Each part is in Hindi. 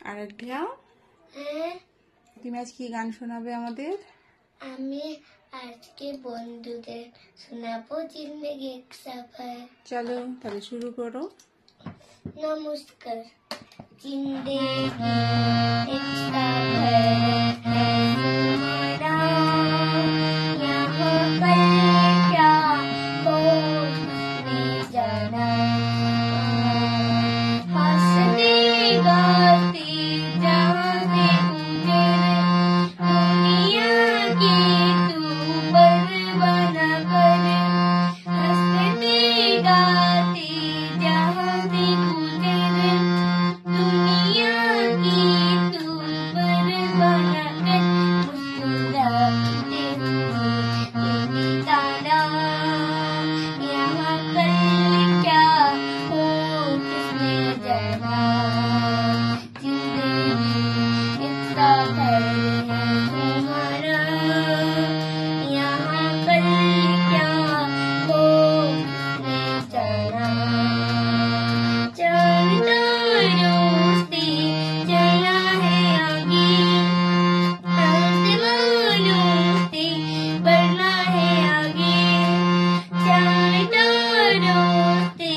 আরাধ্যা, হ্যাঁ, তুমি আজ কি গান শোনাবে আমাদের? আমি আজকে বন্ধুদের শোনাবো জিন্দেগি এক সফর। চলো তাহলে শুরু করো। नमस्कार। जिंदगी एक सफर है तुम्हारा, यहाँ पर क्या हो उसने जाना। हंसते गाते जहाँ से गुजरे दुनिया की तू परवाह न करे। हंसते गाते जहाँ से गुजरे दुनिया की तू परवाह न करे। मुस्कुराते हुए ये तारा, यहाँ कल क्या हो किसने जाना। जिंदगी एक सफर है तुम्हारा, यहाँ कल क्या हो किसने जाना। चलता रोस्ते चला है आगे, आसमानों से बढ़ना है आगे। चलता रोस्ते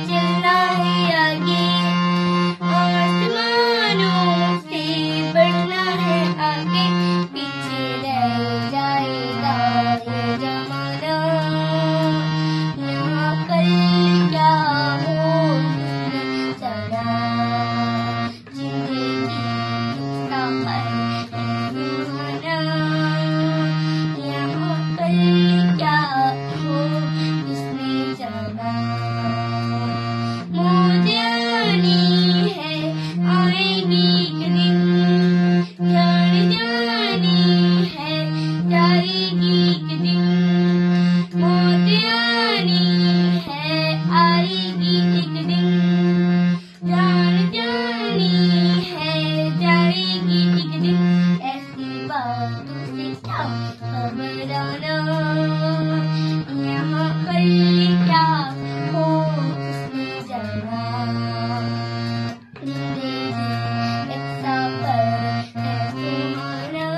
चला है आगे, आसमानों से बढ़ना है आगे। पीछे रह जाएगा ये जमाना, यहाँ कल क्या हो किसने जाना। जिंदगी का सफर है तुम्हारा, यहाँ कल क्या हो किसने जाना। मुझे आनी है आएगी एक दिन, जान जानी है जाएगी एक दिन। मुझे आनी है आएगी एक दिन, जान जानी है जाएगी एक दिन। ऐसी बातों से क्या घबराना, यहाँ कल क्या हो किसने जाना। जिंदगी एक सफर है तुम्हारा,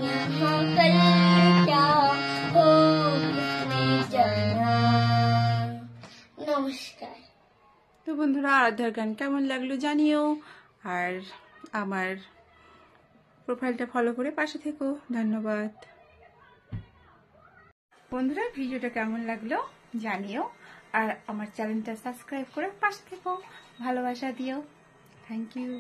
यहाँ कल क्या हो किसने जाना। नमस्कार। তো বন্ধুরা, আরাধ্যার গান কেমন লাগলো জানিও, আর আমার প্রোফাইলটা ফলো করে পাশে থেকো। ধন্যবাদ বন্ধুরা, ভিডিওটা কেমন লাগলো জানিও, আর আমার চ্যানেলটা সাবস্ক্রাইব করে পাশে থেকো, ভালোবাসা দিও। Thank you.